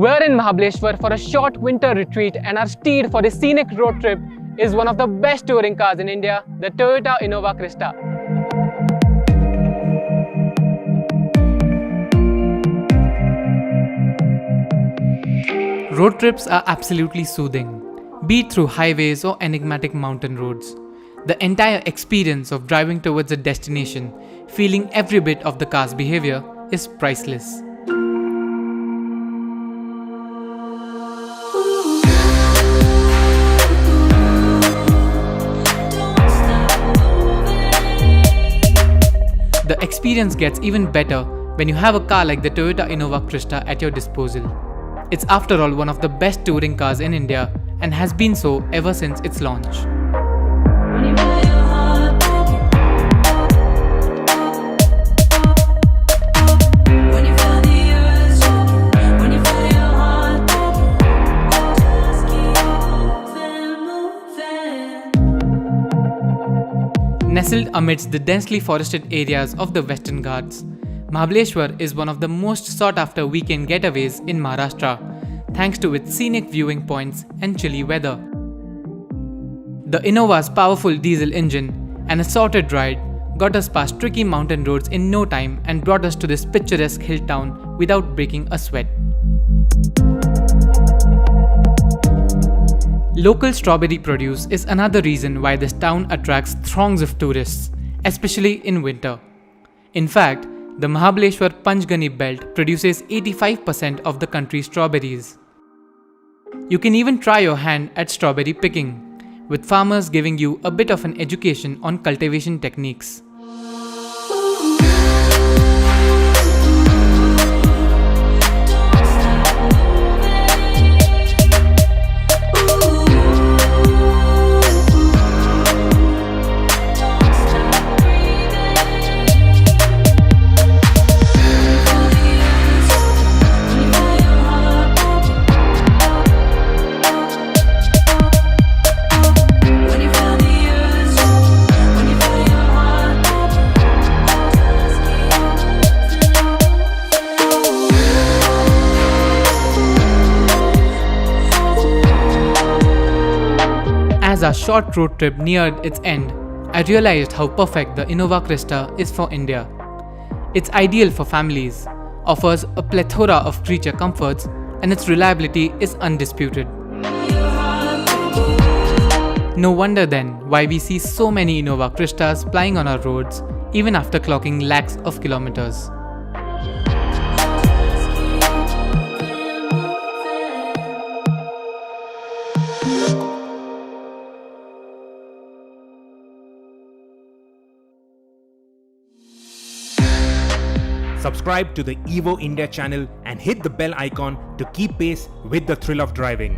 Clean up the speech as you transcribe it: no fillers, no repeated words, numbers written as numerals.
We're in Mahabaleshwar for a short winter retreat, and our steed for this scenic road trip is one of the best touring cars in India, the Toyota Innova Crysta. Road trips are absolutely soothing, be it through highways or enigmatic mountain roads. The entire experience of driving towards a destination, feeling every bit of the car's behavior, is priceless. The experience gets even better when you have a car like the Toyota Innova Crysta at your disposal. It's after all one of the best touring cars in India and has been so ever since its launch. Nestled amidst the densely forested areas of the Western Ghats, Mahabaleshwar is one of the most sought-after weekend getaways in Maharashtra, thanks to its scenic viewing points and chilly weather. The Innova's powerful diesel engine and assorted ride got us past tricky mountain roads in no time and brought us to this picturesque hill town without breaking a sweat. Local strawberry produce is another reason why this town attracts throngs of tourists, especially in winter. In fact, the Mahabaleshwar Panchgani belt produces 85% of the country's strawberries. You can even try your hand at strawberry picking, with farmers giving you a bit of an education on cultivation techniques. As our short road trip neared its end, I realized how perfect the Innova Crysta is for India. It's ideal for families, offers a plethora of creature comforts, and its reliability is undisputed. No wonder then why we see so many Innova Crystas plying on our roads even after clocking lakhs of kilometers. Subscribe to the Evo India channel and hit the bell icon to keep pace with the thrill of driving.